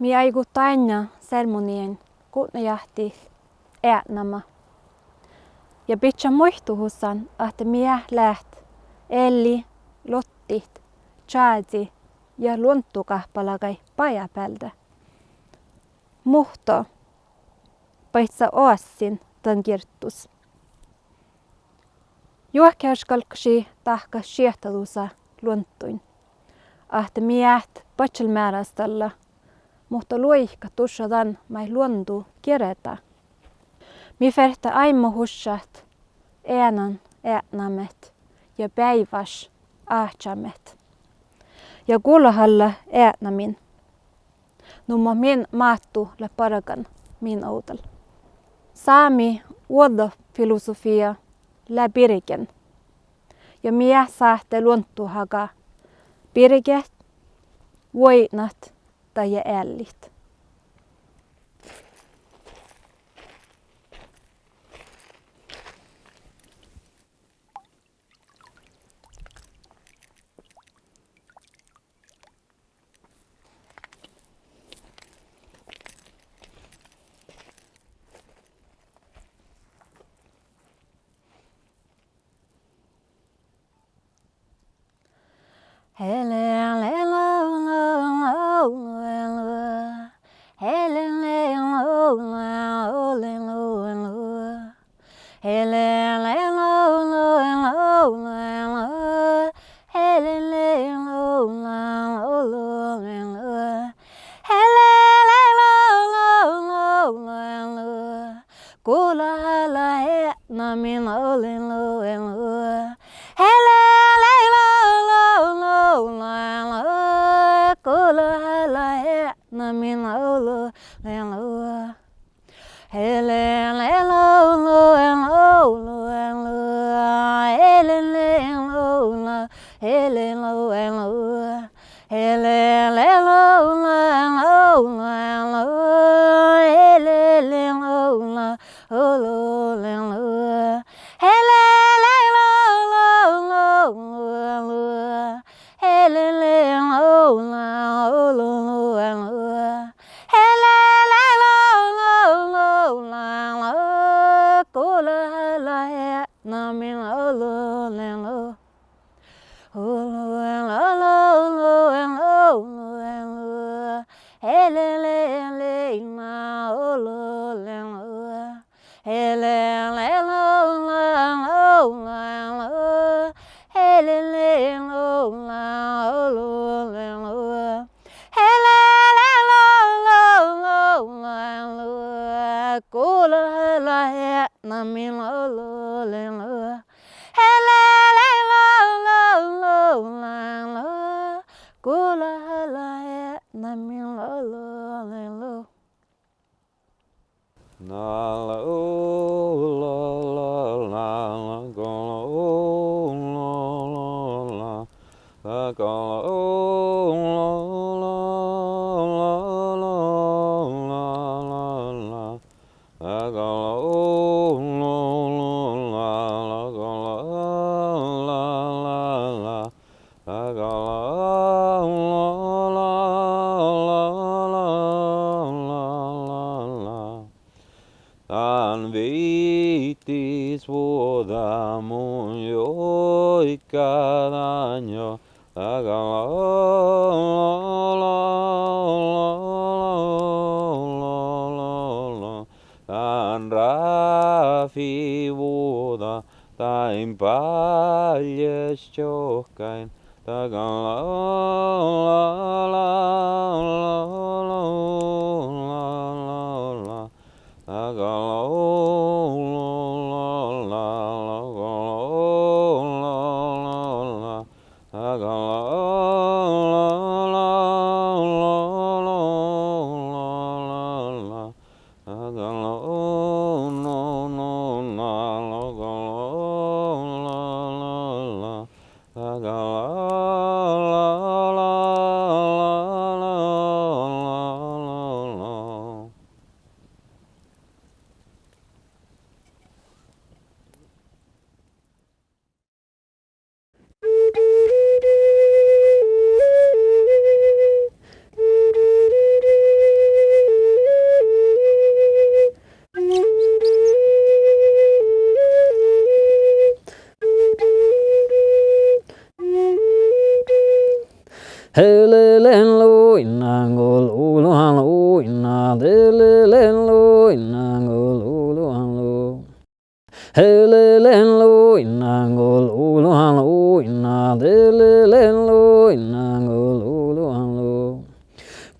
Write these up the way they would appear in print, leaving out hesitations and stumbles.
Mi aigut aina sermonien kuutnajahti äänama. Ja pitkä muistuhussan, että mie läht eli lottit, tjaadzi ja luontukahpalagai pajapältä. Muhto paitsa oassin tän kirttus. Juokkäyskalksi tahka siehtalusa luontuin. Että miet patselmäärastalla, mutta luihka tussadan mai luontu kirjata. Mi färtä aimo hussat, äänan äänämet ja päiväs ahtsamet. Ja kuulahalla äänämin. Numma min maattu la paragan min outal. Sami uodo filosofia la birigen. Ja mie saatte luontuhaga biriget, voinat tai ällit.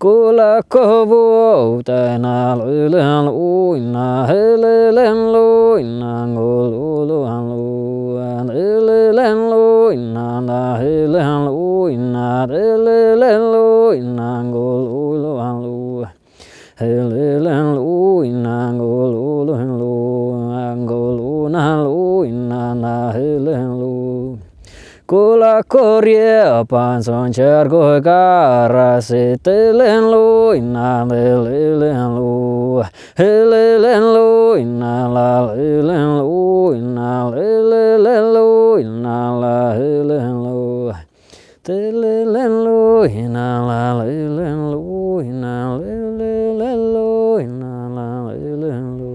Kula kovu tana lulan uina helelen luina ngululan luan helelen luina na helen luina helelen luina ngululan luan helelen luina ngululan luan ngululan luina na helen luin Kula korea panson chergo gara setelen lu ina lelen lu helelen lu ina la lelen lu ina lelen lu ina la lelen lu telelen lu ina la lelen lu ina lelen lu ina la lelen lu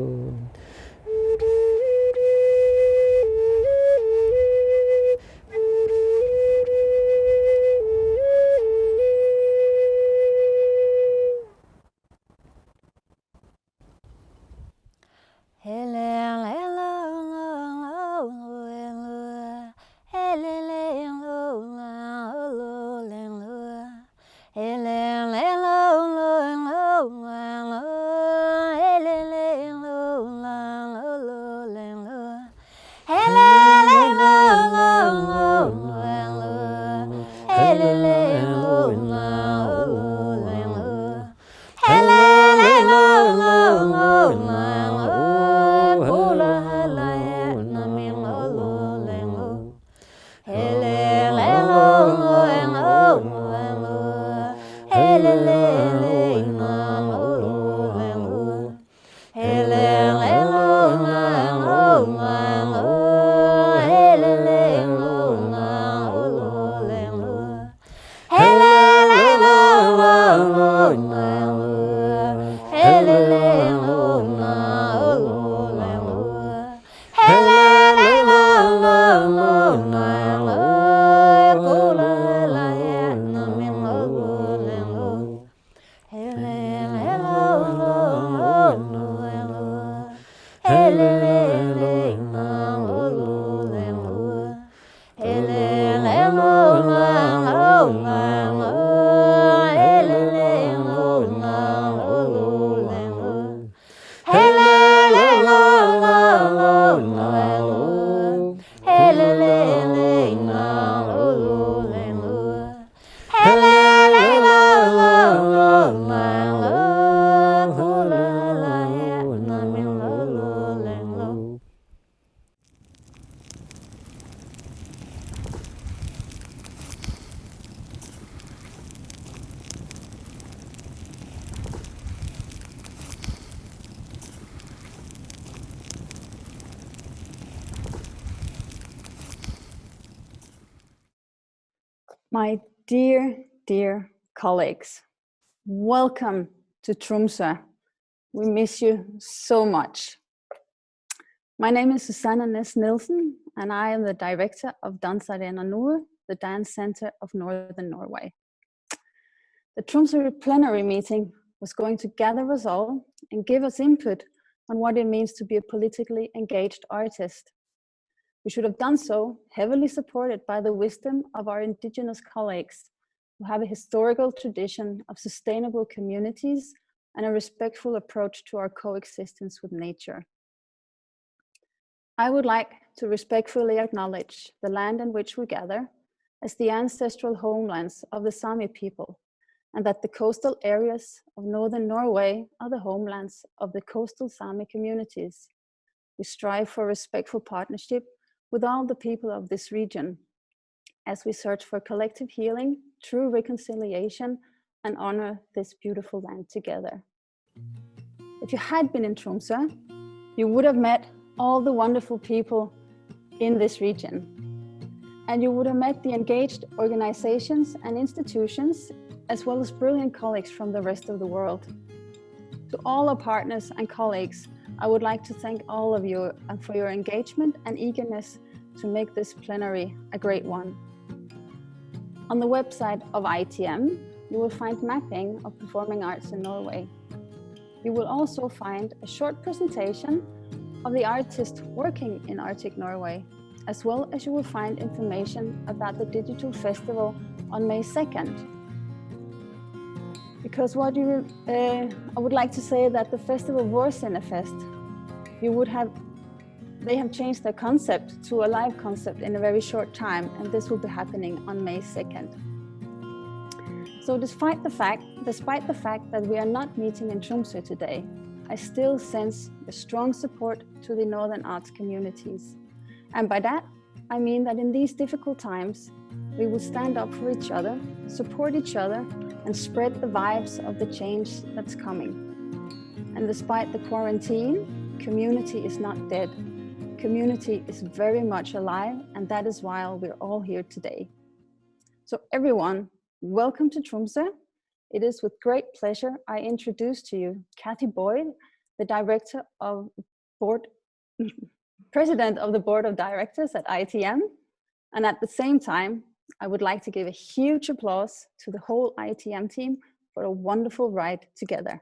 My dear colleagues, welcome to Tromsø. We miss you so much. My name is Susanne Næss Nielsen, and I am the director of Dans Arena Nord, the dance center of Northern Norway. The Tromsø plenary meeting was going to gather us all and give us input on what it means to be a politically engaged artist. We should have done so heavily supported by the wisdom of our indigenous colleagues who have a historical tradition of sustainable communities and a respectful approach to our coexistence with nature. I would like to respectfully acknowledge the land in which we gather as the ancestral homelands of the Sami people, and that the coastal areas of northern Norway are the homelands of the coastal Sami communities. We strive for respectful partnership with all the people of this region as we search for collective healing, true reconciliation, and honor this beautiful land together. If you had been in Tromsø, you would have met all the wonderful people in this region. And you would have met the engaged organizations and institutions, as well as brilliant colleagues from the rest of the world. To all our partners and colleagues, I would like to thank all of you for your engagement and eagerness to make this plenary a great one. On the website of IETM, you will find mapping of performing arts in Norway. You will also find a short presentation of the artist working in Arctic Norway, as well as you will find information about the digital festival on May 2nd. Because I would like to say that the festival Vårsinnefest, they have changed their concept to a live concept in a very short time, and this will be happening on May 2nd. So despite the fact that we are not meeting in Tromsø today, I still sense a strong support to the Northern arts communities. And by that, I mean that in these difficult times, we will stand up for each other, support each other, and spread the vibes of the change that's coming. And despite the quarantine, community is not dead. Community is very much alive, and that is why we're all here today. So everyone, welcome to Tromsø. It is with great pleasure I introduce to you Kathy Boyd, the President of the Board of Directors at IETM. And at the same time, I would like to give a huge applause to the whole IETM team for a wonderful ride together.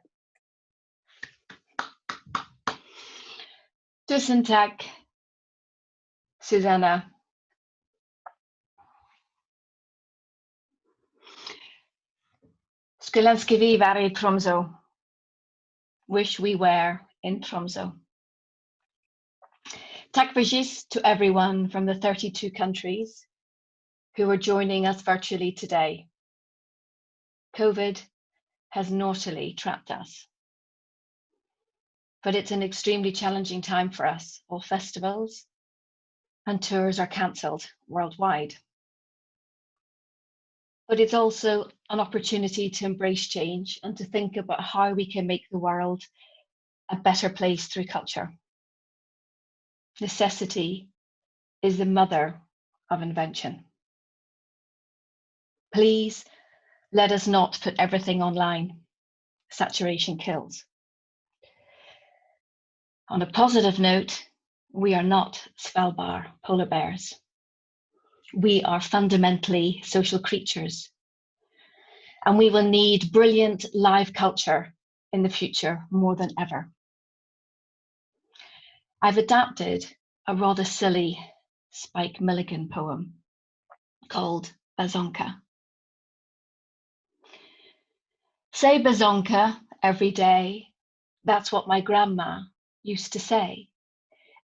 Tusen tack, Susanna. Skulle ønske vi var i Tromsø. Wish we were in Tromsø. Tack for sist to everyone from the 32 countries who are joining us virtually today. COVID has naughtily trapped us. But it's an extremely challenging time for us. All festivals and tours are cancelled worldwide. But it's also an opportunity to embrace change and to think about how we can make the world a better place through culture. Necessity is the mother of invention. Please let us not put everything online. Saturation kills. On a positive note, we are not Svalbard polar bears. We are fundamentally social creatures, and we will need brilliant live culture in the future more than ever. I've adapted a rather silly Spike Milligan poem called Bazonka. Say Bazonka every day, that's what my grandma used to say.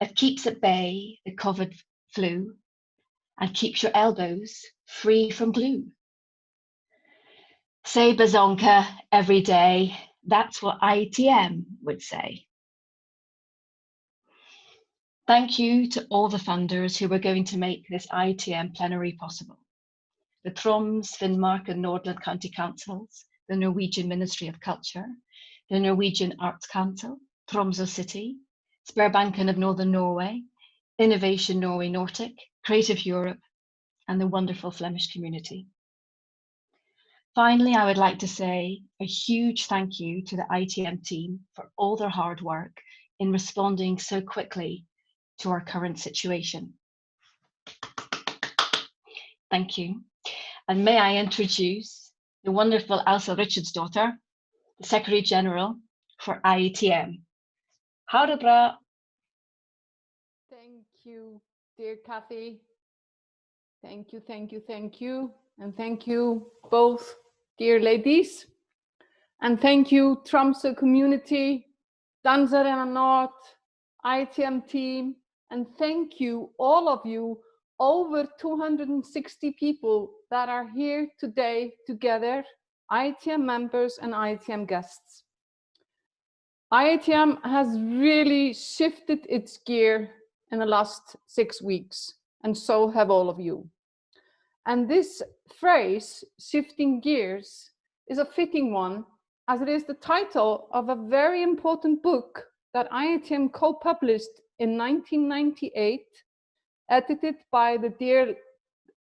It keeps at bay the COVID flu and keeps your elbows free from glue. Say Bazonka every day, that's what IETM would say. Thank you to all the funders who are going to make this IETM plenary possible. The Troms, Finnmark and Nordland County Councils, the Norwegian Ministry of Culture, the Norwegian Arts Council, Tromsø City, Sparebanken of Northern Norway, Innovation Norway Nordic, Creative Europe, and the wonderful Flemish community. Finally, I would like to say a huge thank you to the IETM team for all their hard work in responding so quickly to our current situation. Thank you. And may I introduce the wonderful Elsa Richardsdottir, the Secretary General for IETM. Ha det bra. Thank you, dear Kathy. Thank you, thank you, thank you. And thank you both, dear ladies. And thank you, Tromsø community, Dansarena North, IETM team, and thank you, all of you, over 260 people that are here today together, IETM members and IETM guests. IETM has really shifted its gear in the last 6 weeks, and so have all of you. And this phrase, shifting gears, is a fitting one, as it is the title of a very important book that IETM co-published in 1998, edited by the dear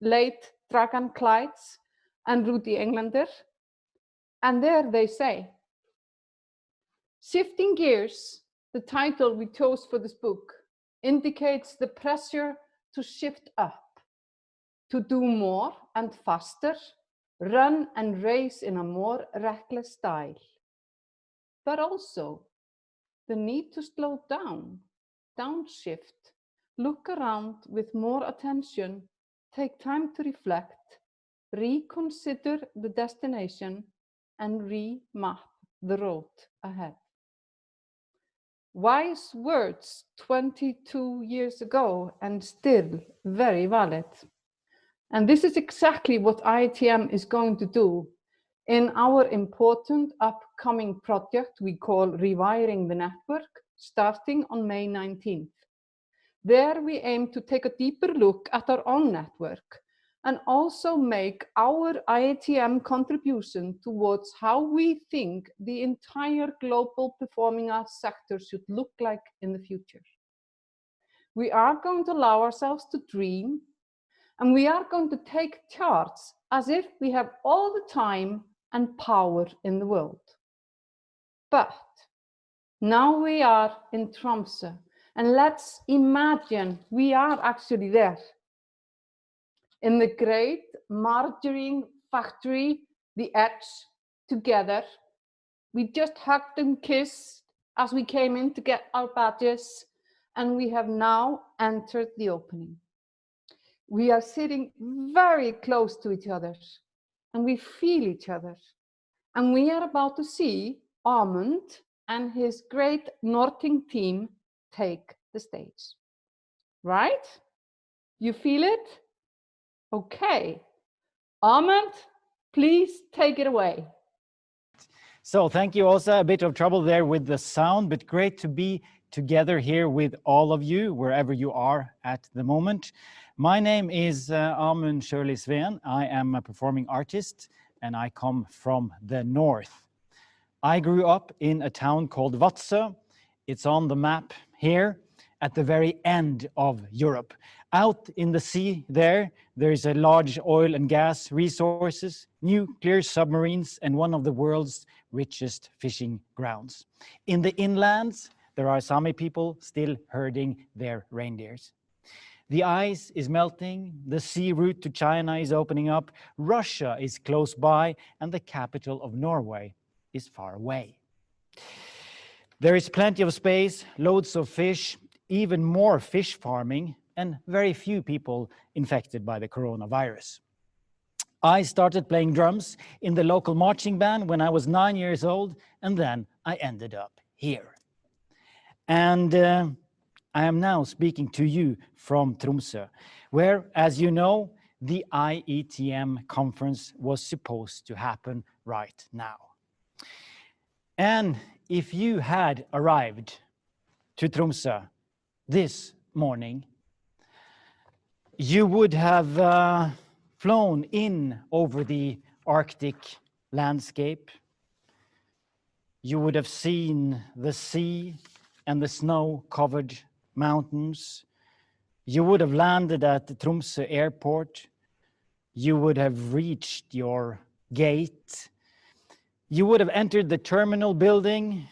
late Dragan Kleitz and Rudi Englander. And there they say, shifting gears, the title we chose for this book, indicates the pressure to shift up, to do more and faster, run and race in a more reckless style. But also the need to slow down, downshift, look around with more attention, take time to reflect, reconsider the destination, and remap the road ahead. Wise words 22 years ago and still very valid. And this is exactly what IETM is going to do in our important upcoming project we call Rewiring the Network, starting on May 19th. There we aim to take a deeper look at our own network and also make our IETM contribution towards how we think the entire global performing arts sector should look like in the future. We are going to allow ourselves to dream, and we are going to take charge as if we have all the time and power in the world. But now we are in Tromsø, and let's imagine we are actually there. In the great margarine factory, the edge, together. We just hugged and kissed as we came in to get our badges, and we have now entered the opening. We are sitting very close to each other, and we feel each other. And we are about to see Amund and his great Norting team take the stage. Right? You feel it? Okay. Amund, please take it away. So thank you, Åsa. A bit of trouble there with the sound, but great to be together here with all of you, wherever you are at the moment. My name is Amund Sjøli-Sveen. I am a performing artist, and I come from the north. I grew up in a town called Vadsø. It's on the map here at the very end of Europe. Out in the sea there is a large oil and gas resources, nuclear submarines, and one of the world's richest fishing grounds. In the inlands, there are Sami people still herding their reindeers. The ice is melting, the sea route to China is opening up, Russia is close by, and the capital of Norway is far away. There is plenty of space, loads of fish, even more fish farming, and very few people infected by the coronavirus. I started playing drums in the local marching band when I was 9 years old, and then I ended up here. And I am now speaking to you from Tromsø, where, as you know, the IETM conference was supposed to happen right now. And if you had arrived to Tromsø this morning, you would have flown in over the Arctic landscape. You would have seen the sea and the snow-covered mountains. You would have landed at the Tromsø airport. You would have reached your gate. You would have entered the terminal building,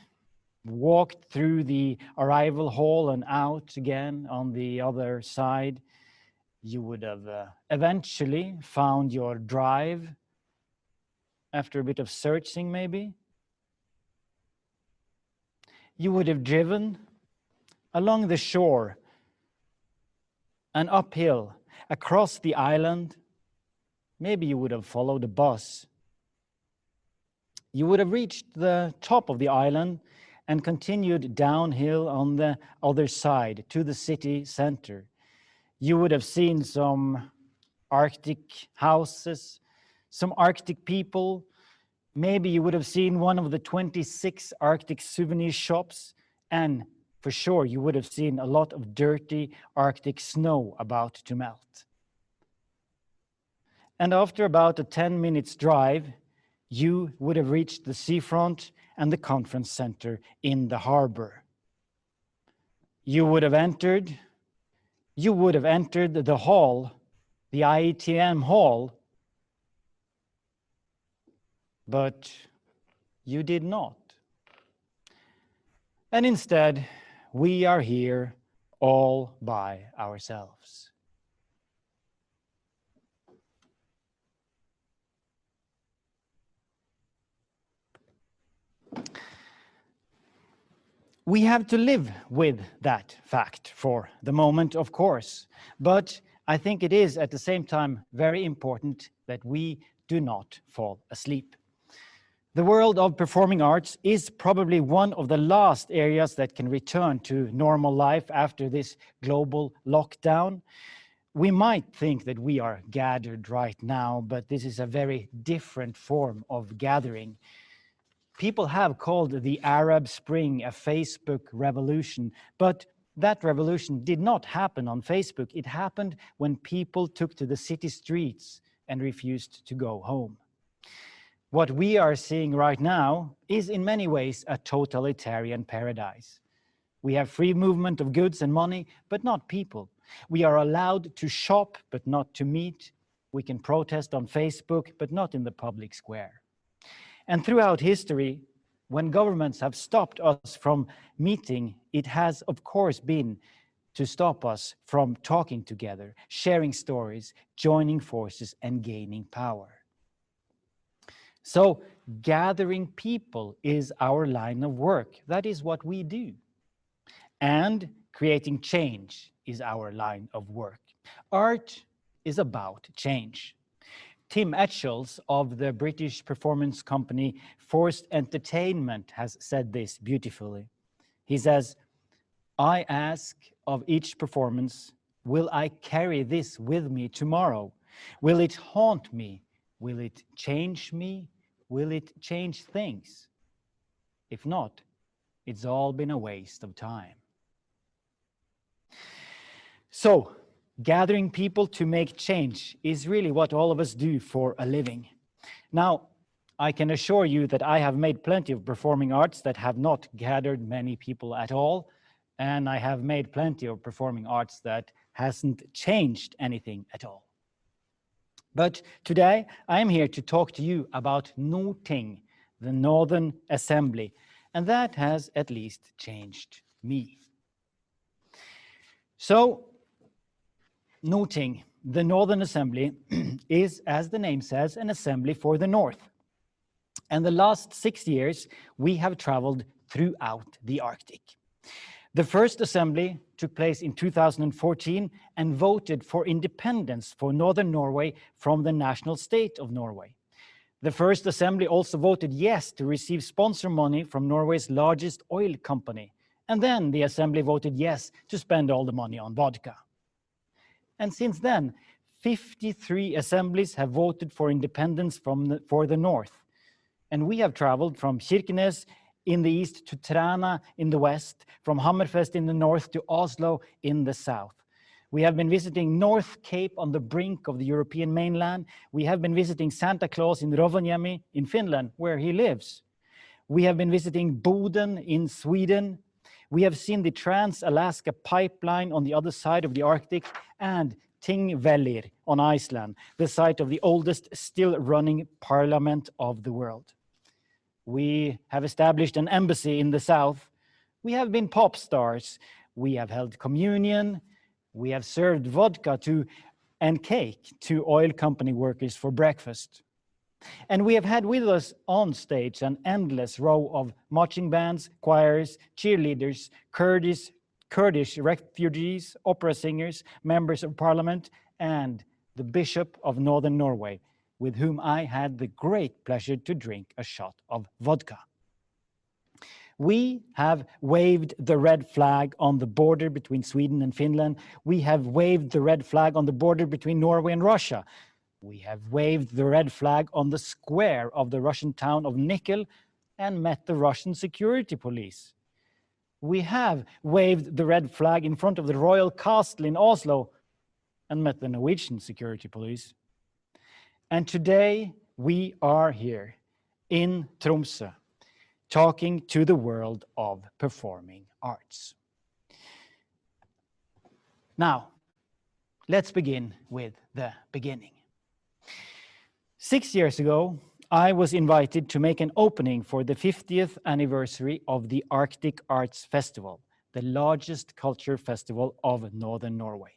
walked through the arrival hall and out again on the other side. You would have eventually found your drive after a bit of searching, maybe. You would have driven along the shore and uphill across the island. Maybe you would have followed a bus. You would have reached the top of the island and continued downhill on the other side to the city center. You would have seen some Arctic houses, some Arctic people. Maybe you would have seen one of the 26 Arctic souvenir shops, and for sure you would have seen a lot of dirty Arctic snow about to melt. And after about a 10 minutes drive, you would have reached the seafront and the conference center in the harbor. You would have entered the hall, the IETM hall, but you did not. And instead, we are here all by ourselves. We have to live with that fact for the moment, of course, but I think it is at the same time very important that we do not fall asleep. The world of performing arts is probably one of the last areas that can return to normal life after this global lockdown. We might think that we are gathered right now, but this is a very different form of gathering. People have called the Arab Spring a Facebook revolution, but that revolution did not happen on Facebook. It happened when people took to the city streets and refused to go home. What we are seeing right now is in many ways a totalitarian paradise. We have free movement of goods and money, but not people. We are allowed to shop, but not to meet. We can protest on Facebook, but not in the public square. And throughout history, when governments have stopped us from meeting, it has, of course, been to stop us from talking together, sharing stories, joining forces, and gaining power. So, gathering people is our line of work. That is what we do. And creating change is our line of work. Art is about change. Tim Etchells of the British performance company Forced Entertainment has said this beautifully. He says, "I ask of each performance, will I carry this with me tomorrow? Will it haunt me? Will it change me? Will it change things? If not, it's all been a waste of time." So, gathering people to make change is really what all of us do for a living. Now, I can assure you that I have made plenty of performing arts that have not gathered many people at all, and I have made plenty of performing arts that hasn't changed anything at all. But today, I am here to talk to you about Norting, the Northern Assembly, and that has at least changed me. So, Norting, the Northern Assembly, is, as the name says, an assembly for the North. And the last 6 years, we have traveled throughout the Arctic. The first assembly took place in 2014 and voted for independence for Northern Norway from the national state of Norway. The first assembly also voted yes to receive sponsor money from Norway's largest oil company. And then the assembly voted yes to spend all the money on vodka. And since then, 53 assemblies have voted for independence for the North. And we have traveled from Kirkenes in the east to Træna in the west, from Hammerfest in the north to Oslo in the south. We have been visiting North Cape on the brink of the European mainland. We have been visiting Santa Claus in Rovaniemi in Finland, where he lives. We have been visiting Boden in Sweden. We have seen the Trans-Alaska pipeline on the other side of the Arctic and Thingvellir on Iceland, the site of the oldest still running parliament of the world. We have established an embassy in the south. We have been pop stars. We have held communion. We have served vodka and cake to oil company workers for breakfast. And we have had with us on stage an endless row of marching bands, choirs, cheerleaders, Kurdish refugees, opera singers, members of parliament, and the Bishop of Northern Norway, with whom I had the great pleasure to drink a shot of vodka. We have waved the red flag on the border between Sweden and Finland. We have waved the red flag on the border between Norway and Russia. We have waved the red flag on the square of the Russian town of Nikel and met the Russian security police. We have waved the red flag in front of the royal castle in Oslo and met the Norwegian security police. And today we are here in Tromsø, talking to the world of performing arts. Now, let's begin with the beginning. 6 years ago, I was invited to make an opening for the 50th anniversary of the Arctic Arts Festival, the largest culture festival of Northern Norway.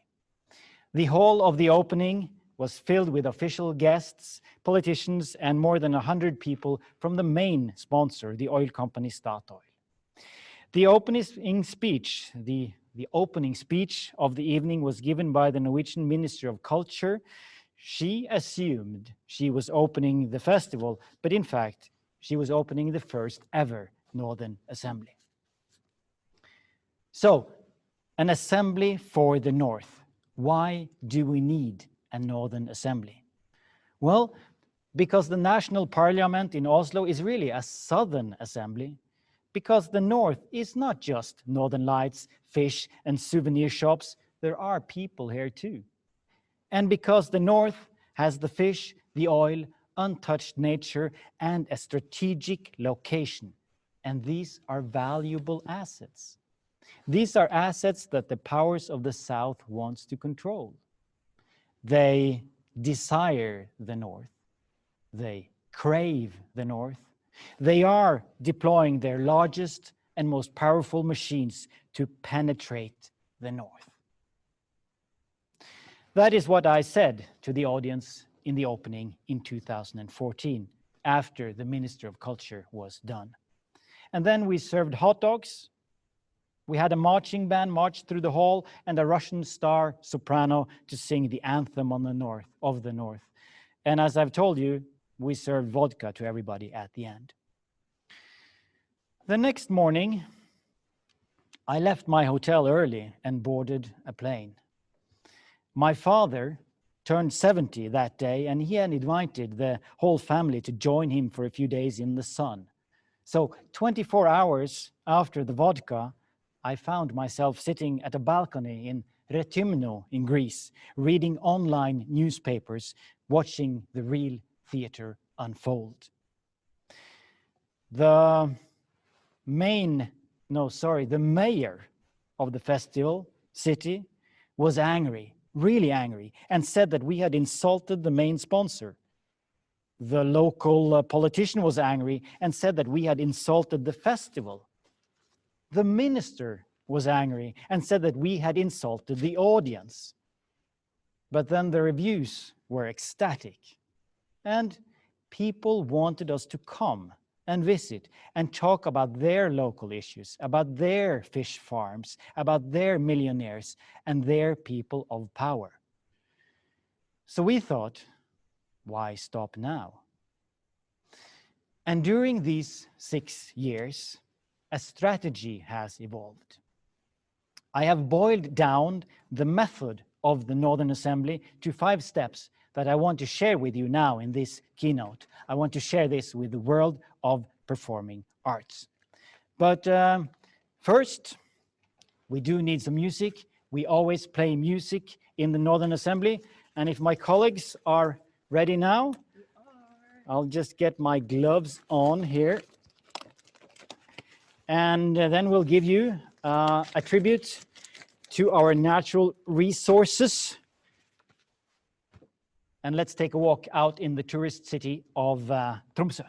The hall of the opening was filled with official guests, politicians, and more than 100 people from the main sponsor, the oil company Statoil. The opening speech, the opening speech of the evening was given by the Norwegian Minister of Culture. She assumed she was opening the festival, but in fact, she was opening the first ever Northern Assembly. So, an assembly for the North. Why do we need a Northern Assembly? Well, because the National Parliament in Oslo is really a Southern Assembly, because the North is not just Northern Lights, fish, and souvenir shops. There are people here too. And because the North has the fish, the oil, untouched nature, and a strategic location. And these are valuable assets. These are assets that the powers of the South wants to control. They desire the North. They crave the North. They are deploying their largest and most powerful machines to penetrate the North. That is what I said to the audience in the opening in 2014, after the Minister of Culture was done. And then we served hot dogs. We had a marching band march through the hall and a Russian star soprano to sing the anthem of the North. And as I've told you, we served vodka to everybody at the end. The next morning, I left my hotel early and boarded a plane. My father turned 70 that day, and he had invited the whole family to join him for a few days in the sun. So 24 hours after the vodka, I found myself sitting at a balcony in Rethymno in Greece, reading online newspapers, watching the real theater unfold. The mayor of the festival city was angry, really angry, and said that we had insulted the main sponsor. The local politician was angry and said that we had insulted the festival. The minister was angry and said that we had insulted the audience. But then the reviews were ecstatic, and people wanted us to come and visit and talk about their local issues, about their fish farms, about their millionaires and their people of power. So we thought, why stop now? And during these 6 years, a strategy has evolved. I have boiled down the method of the Northern Assembly to 5 steps that I want to share with you now in this keynote. I want to share this with the world of performing arts. But first, we do need some music. We always play music in the Northern Assembly. And if my colleagues are ready now, I'll just get my gloves on here. And then we'll give you a tribute to our natural resources. And let's take a walk out in the tourist city of Tromsø.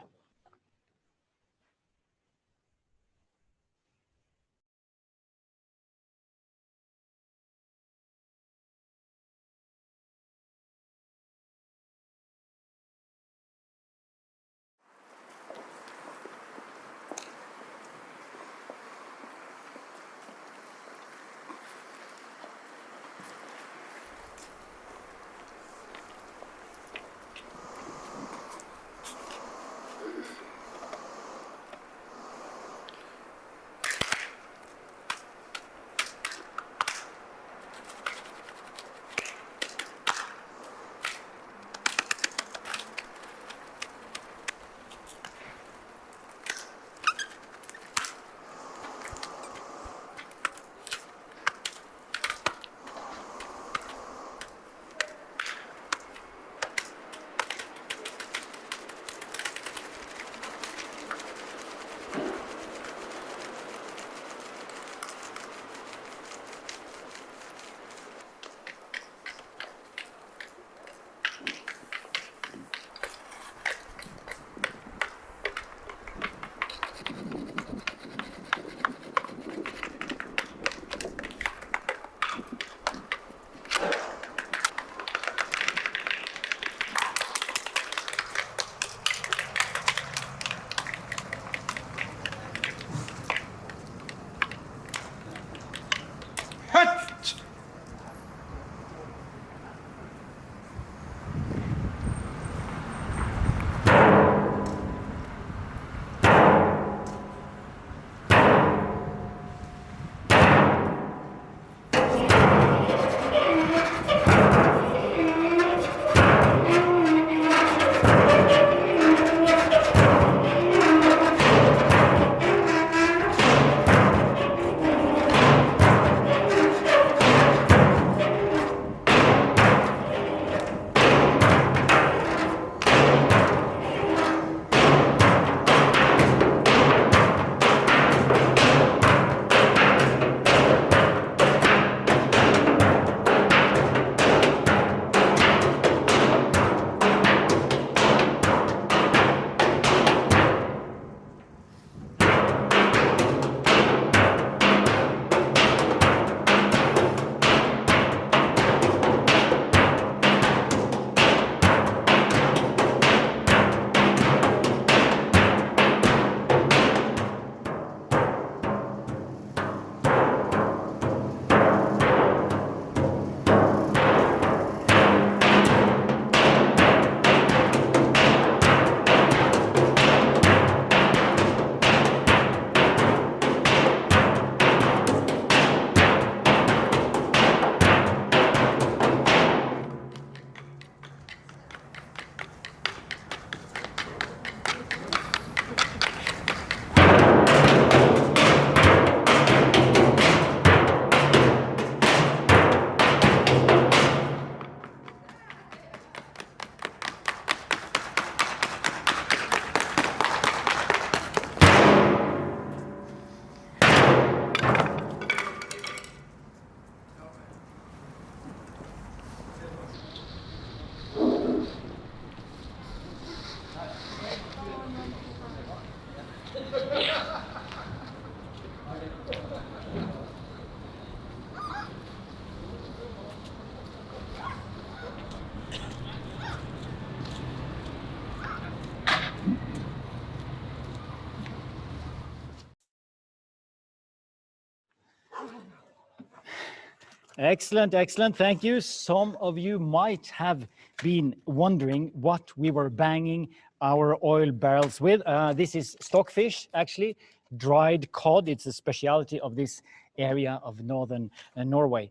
Excellent, excellent. Thank you. Some of you might have been wondering what we were banging our oil barrels with. This is stockfish, actually, dried cod. It's a specialty of this area of northern Norway.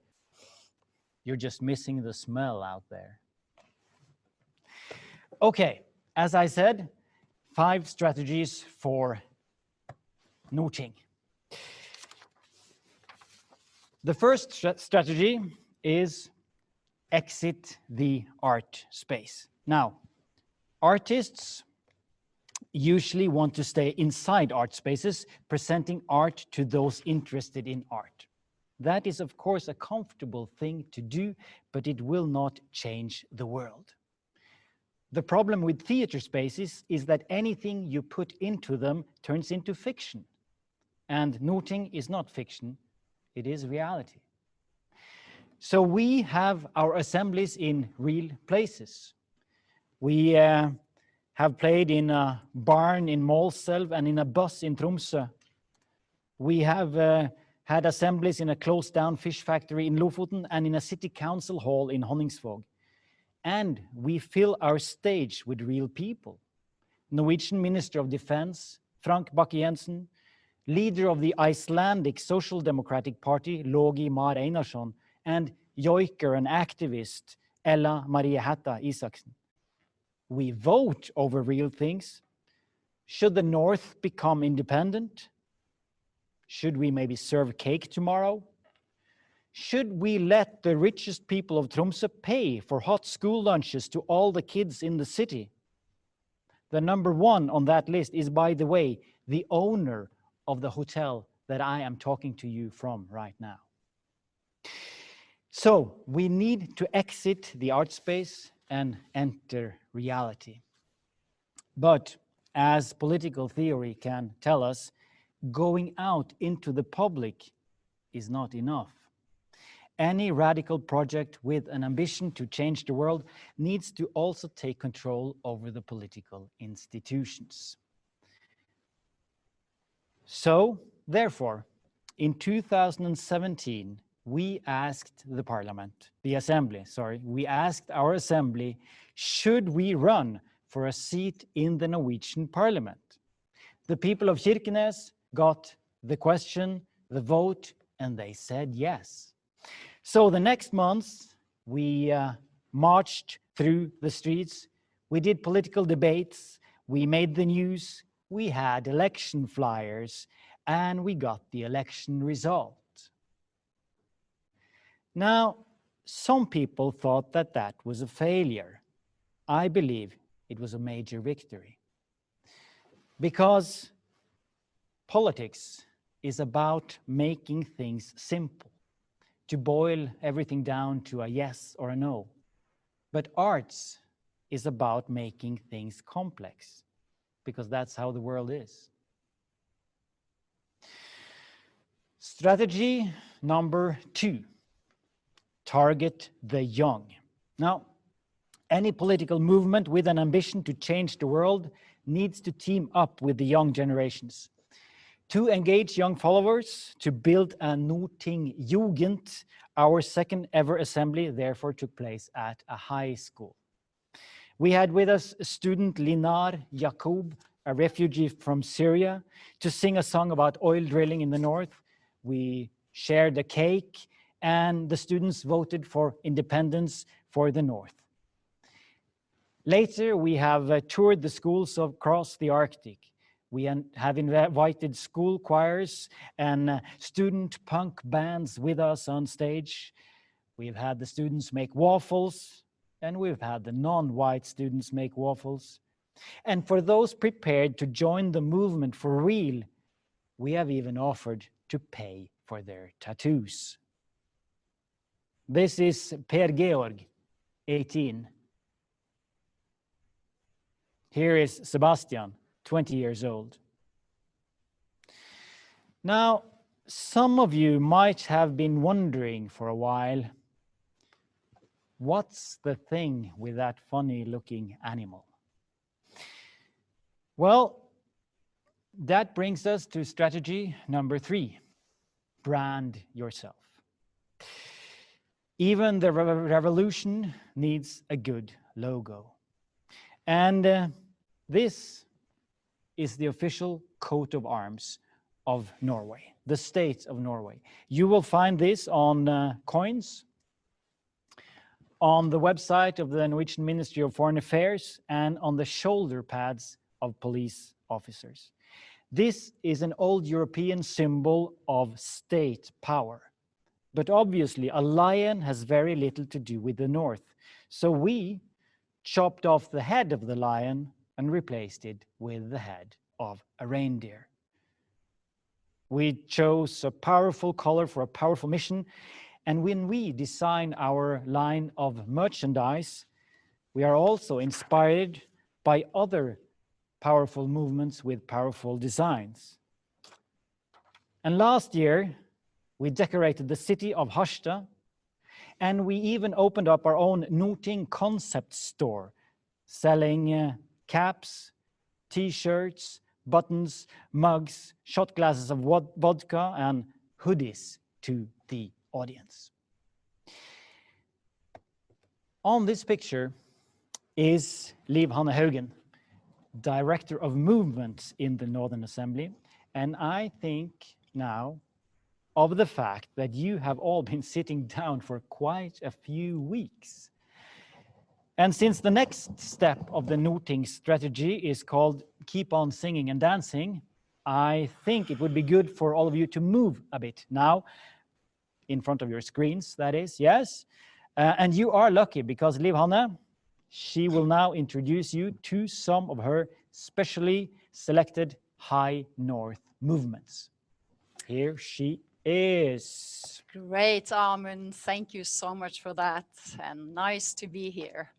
You're just missing the smell out there. Okay, as I said, 5 strategies for noting. The first strategy is exit the art space. Now, artists usually want to stay inside art spaces, presenting art to those interested in art. That is, of course, a comfortable thing to do, but it will not change the world. The problem with theater spaces is that anything you put into them turns into fiction. And noting is not fiction, it is reality. So we have our assemblies in real places. We have played in a barn in Målselv and in a bus in Tromsø. We have had assemblies in a closed down fish factory in Lofoten and in a city council hall in Honningsvåg. And we fill our stage with real people. Norwegian Minister of Defense, Frank Bakke-Jensen, leader of the Icelandic Social Democratic Party, Logi Mar Einarsson, and Yoiker and activist, Ella Marie Hatta Isaksen. We vote over real things. Should the North become independent? Should we maybe serve cake tomorrow? Should we let the richest people of Tromsø pay for hot school lunches to all the kids in the city? The number 1 on that list is, by the way, the owner of the hotel that I am talking to you from right now. So we need to exit the art space and enter reality. But as political theory can tell us, going out into the public is not enough. Any radical project with an ambition to change the world needs to also take control over the political institutions. So, therefore, in 2017, we asked we asked our assembly, should we run for a seat in the Norwegian parliament? The people of Kirkenes got the question, the vote, and they said yes. So the next month, we marched through the streets, we did political debates, we made the news, we had election flyers, and we got the election result. Now, some people thought that that was a failure. I believe it was a major victory. Because politics is about making things simple, to boil everything down to a yes or a no. But arts is about making things complex, because that's how the world is. Strategy number 2, target the young. Now, any political movement with an ambition to change the world needs to team up with the young generations. To engage young followers, to build a Noting Jugend, our second ever assembly therefore took place at a high school. We had with us student Linar Yacoub, a refugee from Syria, to sing a song about oil drilling in the north. We shared a cake, and the students voted for independence for the north. Later, we have toured the schools across the Arctic. We have invited school choirs and student punk bands with us on stage. We've had the students make waffles, and we've had the non-white students make waffles. And for those prepared to join the movement for real, we have even offered to pay for their tattoos. This is Per Georg, 18. Here is Sebastian, 20 years old. Now, some of you might have been wondering for a while, what's the thing with that funny-looking animal? Well, that brings us to strategy number 3, brand yourself. Even the revolution needs a good logo. And this is the official coat of arms of Norway, the state of Norway. You will find this on coins, on the website of the Norwegian Ministry of Foreign Affairs, and on the shoulder pads of police officers. This is an old European symbol of state power. But obviously, a lion has very little to do with the North. So we chopped off the head of the lion and replaced it with the head of a reindeer. We chose a powerful color for a powerful mission. And when we design our line of merchandise, we are also inspired by other powerful movements with powerful designs. And last year, we decorated the city of Harstad, and we even opened up our own Norting concept store, selling caps, t-shirts, buttons, mugs, shot glasses of vodka, and hoodies to the audience. On this picture is Liv Hanne Haugen, Director of Movements in the Northern Assembly, and I think now of the fact that you have all been sitting down for quite a few weeks. And since the next step of the Norting strategy is called Keep on Singing and Dancing, I think it would be good for all of you to move a bit now, in front of your screens, that is, yes. And you are lucky because Liv Hanne, she will now introduce you to some of her specially selected High North movements. Here she is. Great, Amund. Thank you so much for that, and nice to be here.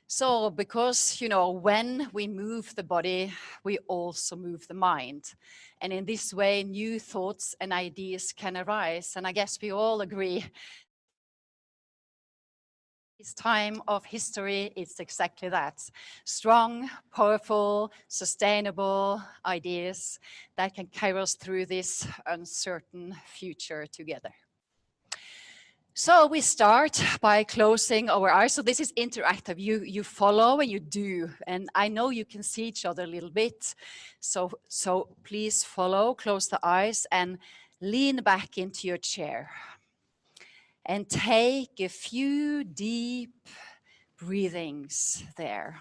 So, because, you know, when we move the body, we also move the mind. And in this way, new thoughts and ideas can arise. And I guess we all agree this time of history, it's exactly that. Strong, powerful, sustainable ideas that can carry us through this uncertain future together. So we start by closing our eyes. So this is interactive. You follow and you do. And I know you can see each other a little bit. So please follow, close the eyes, and lean back into your chair. And take a few deep breathings there.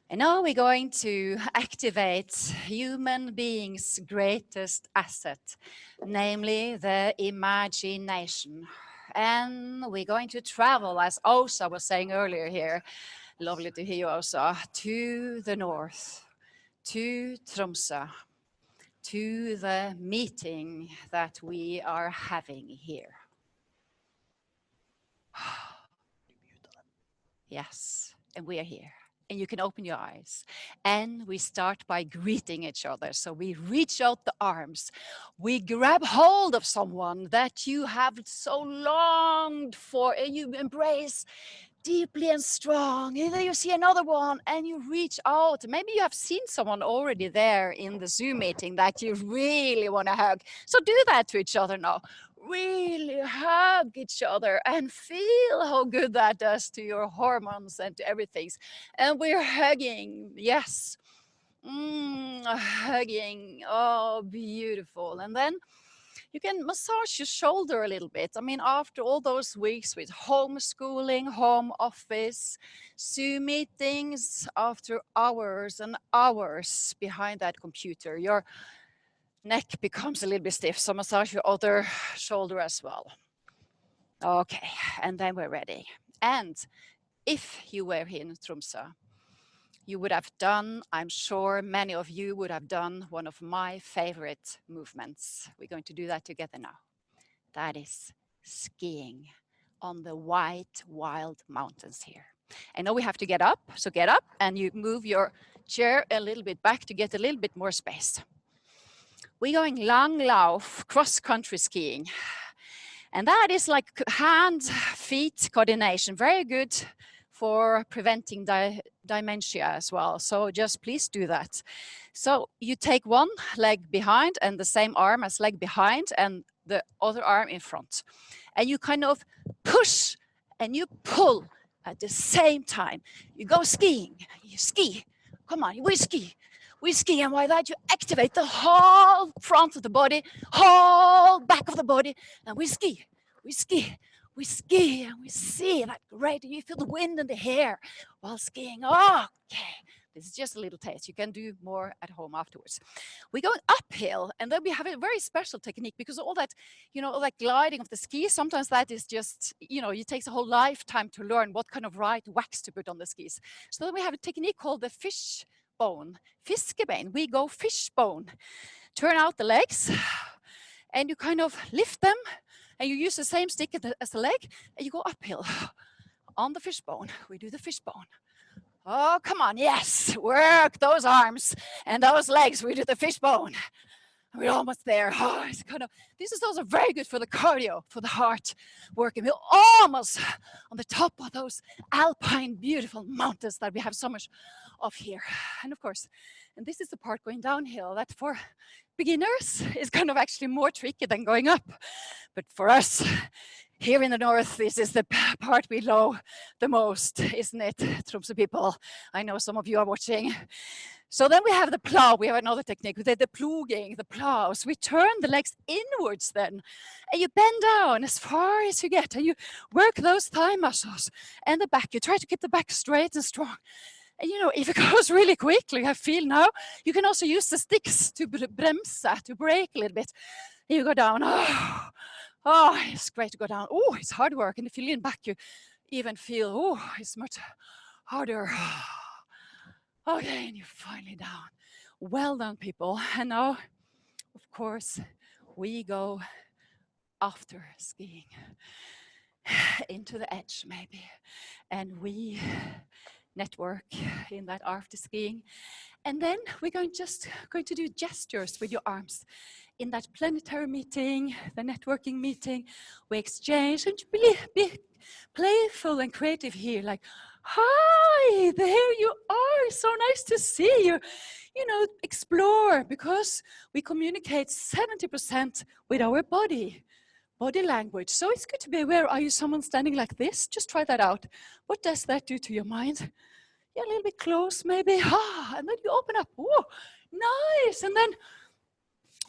And now we're going to activate human beings' greatest asset, namely the imagination. And we're going to travel, as Åsa was saying earlier here, lovely to hear you, Åsa, to the north, to Tromsø, to the meeting that we are having here. Yes, and we are here. And you can open your eyes. And we start by greeting each other. So we reach out the arms. We grab hold of someone that you have so longed for, and you embrace deeply and strong. And then you see another one and you reach out. Maybe you have seen someone already there in the Zoom meeting that you really want to hug. So do that to each other now. Really hug each other and feel how good that does to your hormones and to everything. And we're hugging, yes, hugging, oh, beautiful. And then you can massage your shoulder a little bit. I mean, after all those weeks with homeschooling, home office, Zoom meetings, after hours and hours behind that computer, your neck becomes a little bit stiff, so massage your other shoulder as well. Okay, and then we're ready. And if you were here in Tromsø, you would have done, I'm sure many of you would have done one of my favorite movements. We're going to do that together now. That is skiing on the white, wild mountains here. I know we have to get up, so get up and you move your chair a little bit back to get a little bit more space. We're going langlauf, cross-country skiing. And that is like hand-feet coordination, very good for preventing dementia as well. So just please do that. So you take one leg behind and the same arm as leg behind and the other arm in front. And you kind of push and you pull at the same time. You go skiing, you ski. Come on, we ski. We ski, and by that you activate the whole front of the body, whole back of the body, and we ski. We ski. We ski and we see that great. You feel the wind in the hair while skiing. Okay, this is just a little taste. You can do more at home afterwards. We're going uphill, and then we have a very special technique because all that, all that gliding of the skis, sometimes that is just, it takes a whole lifetime to learn what kind of right wax to put on the skis. So then we have a technique called the fishbone, fiskebein. We go fishbone. Turn out the legs, and you kind of lift them. And you use the same stick as the leg, and you go uphill on the fishbone. We do the fishbone. Oh, come on, yes, work those arms and those legs. We do the fishbone. We're almost there. Oh, this is also very good for the cardio, for the heart working. We're almost on the top of those alpine, beautiful mountains that we have so much of here. And of course, and this is the part going downhill that for beginners is kind of actually more tricky than going up. But for us here in the north, this is the part we love the most, isn't it, Tromsø people? I know some of you are watching. So then we have the plow. We have another technique. We did the pluging, the plows. We turn the legs inwards then, and you bend down as far as you get, and you work those thigh muscles and the back. You try to keep the back straight and strong. And if it goes really quickly, I feel now, you can also use the sticks to bremsa, to brake a little bit. You go down. Oh, it's great to go down. Oh, it's hard work. And if you lean back, you even feel, oh, it's much harder. Okay, and you're finally down. Well done, people. And now, of course, we go after skiing into the edge, maybe. And we network in that after skiing. And then we're going to do gestures with your arms. In that planetary meeting, the networking meeting, we exchange and be playful and creative here. Like, hi, there you are. So nice to see you. Explore, because we communicate 70% with our body language. So it's good to be aware. Are you someone standing like this? Just try that out. What does that do to your mind? Yeah, a little bit close, maybe. And then you open up. Oh, nice. And then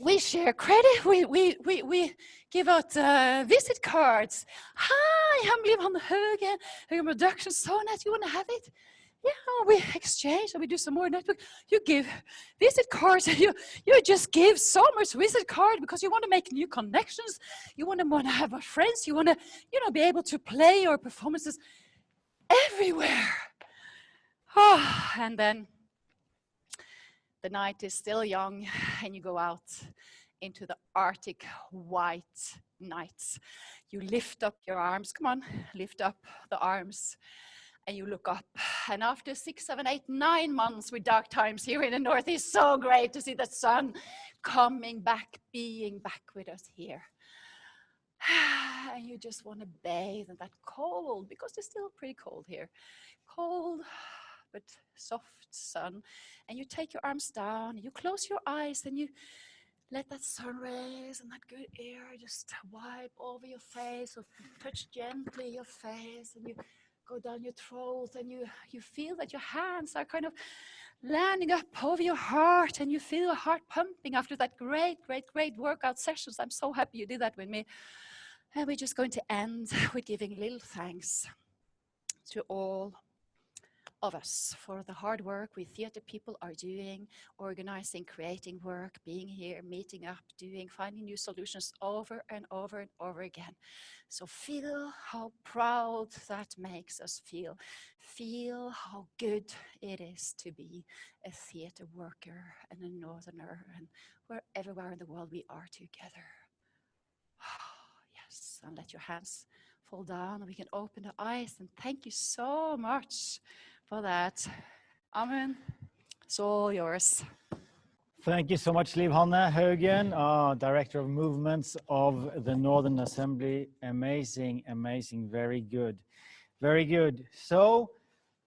we share credit. We give out visit cards. Hi, I'm Liv Hanne Haugen. Haugen Production. So nice. You want to have it? Yeah, we exchange and we do some more network. You give visit cards. You just give so much visit card because you want to make new connections. You want to have friends. You want to, be able to play your performances everywhere. And then the night is still young and you go out into the Arctic white nights. You lift up your arms. Come on, lift up the arms. And you look up, and after 6, 7, 8, 9 months with dark times here in the north, it's so great to see the sun coming back, being back with us here. And you just want to bathe in that cold, because it's still pretty cold here. Cold, but soft sun. And you take your arms down, you close your eyes, and you let that sun rays and that good air just wipe over your face, or touch gently your face, and you go down your throat, and you feel that your hands are kind of landing up over your heart, and you feel your heart pumping after that great workout sessions. I'm so happy you did that with me. And we're just going to end with giving little thanks to all of us for the hard work we theater people are doing, organizing, creating work, being here, meeting up, finding new solutions over and over and over again. So feel how proud that makes us feel. Feel how good it is to be a theater worker and a northerner, and everywhere in the world we are together. Yes, and let your hands fall down, and we can open the eyes, and thank you so much for that. Amen. It's all yours. Thank you so much, Liv Hanne Haugen, Director of Movements of the Northern Assembly. Amazing, amazing, very good. Very good. So,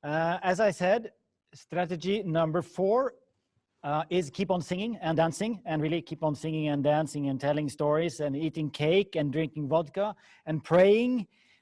as I said, strategy number 4 is keep on singing and dancing, and really keep on singing and dancing and telling stories and eating cake and drinking vodka and praying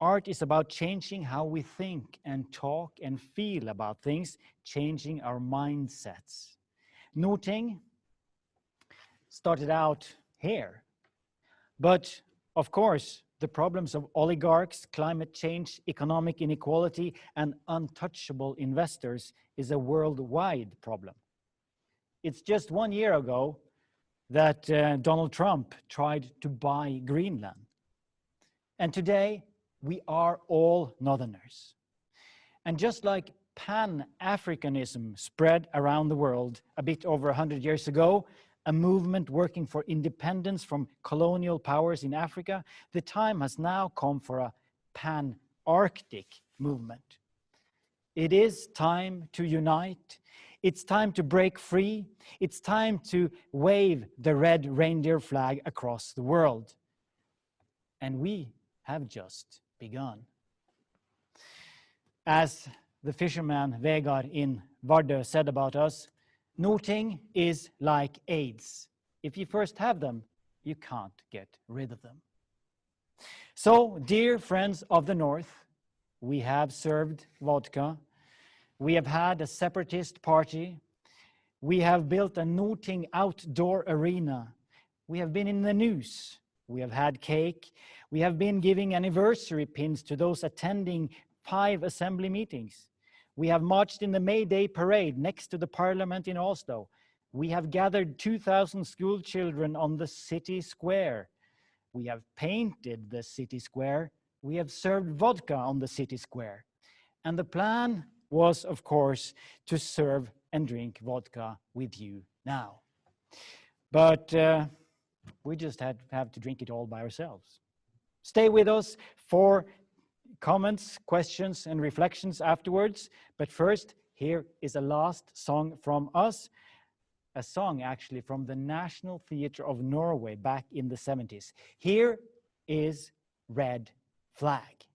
Art is about changing how we think and talk and feel about things, changing our mindsets. Noting started out here, but of course, the problems of oligarchs, climate change, economic inequality, and untouchable investors is a worldwide problem. It's just 1 year ago that Donald Trump tried to buy Greenland. And today, we are all Northerners. And just like Pan-Africanism spread around the world a bit over 100 years ago, a movement working for independence from colonial powers in Africa, the time has now come for a Pan-Arctic movement. It is time to unite. It's time to break free. It's time to wave the red reindeer flag across the world. And we have just begun. As the fisherman Vegard in Vardø said about us, noting is like AIDS. If you first have them, you can't get rid of them. So, dear friends of the North, we have served vodka. We have had a separatist party. We have built a noting outdoor arena. We have been in the news. We have had cake. We have been giving anniversary pins to those attending 5 assembly meetings. We have marched in the May Day parade next to the parliament in Oslo. We have gathered 2,000 school children on the city square. We have painted the city square. We have served vodka on the city square. And the plan was, of course, to serve and drink vodka with you now. But we just have to drink it all by ourselves. Stay with us for comments, questions, and reflections afterwards. But first, here is a last song from us. A song actually from the National Theatre of Norway back in the 70s. Here is Red Flag.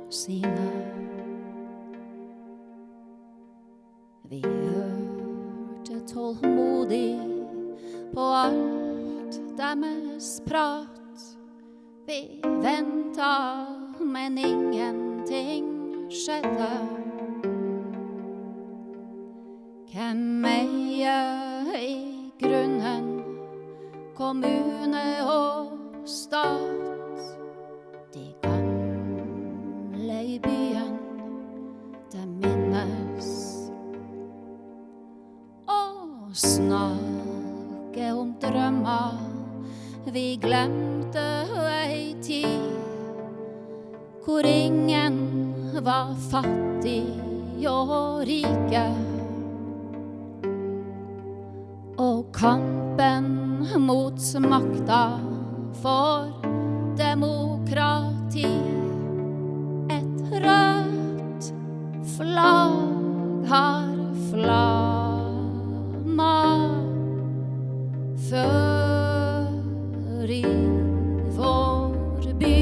Sine. Vi hørte tålmodig på alt deres prat. Vi venta, men ingenting skjedde. Hvem eier i grunnen kommune og stat? I byen det minnes og snakke om drømmer vi glemte ei tid hvor ingen var fattig og rike og kampen mot makta for demokrati. Rødt flagg har flamma før i vår by.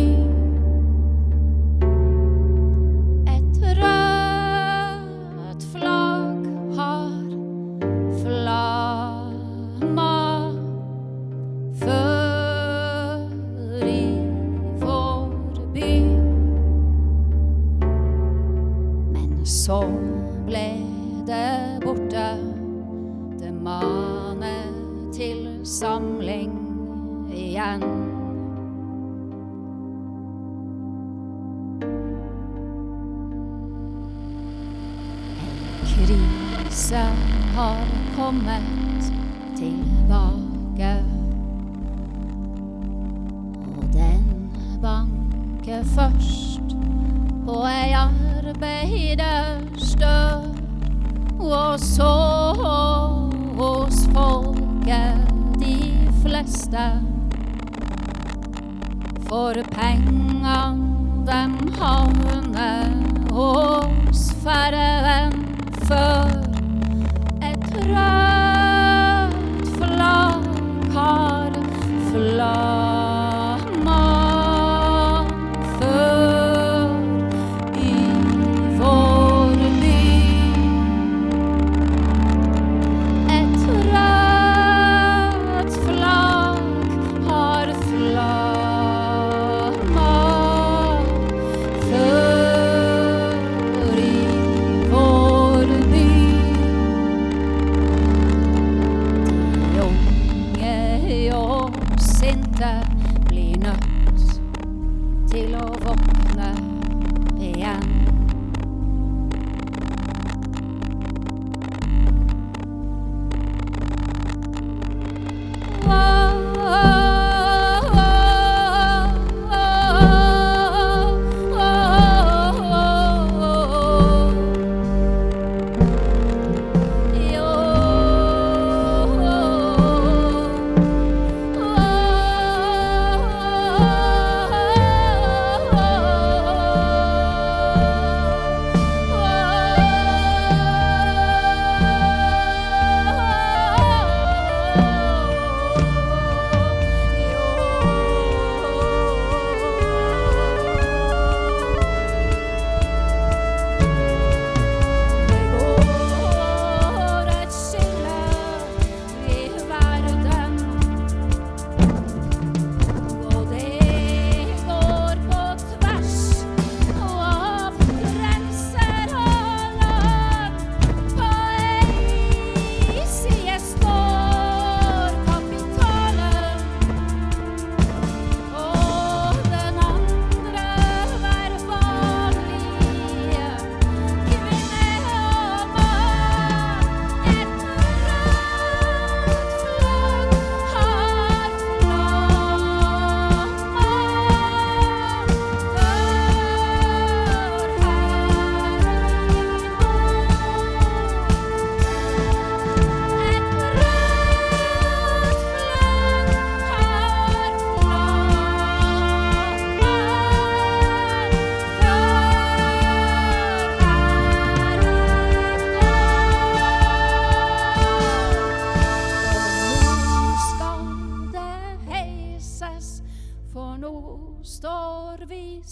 Et rødt flagg har flamma før i vår by. Så ble det borte, det maner til samling igjen. En krise har kommet tilbake, og den banker først på ei arbeiderstør, og så hos folket de fleste. For pengene dem havner hos færre enn før. Et rødt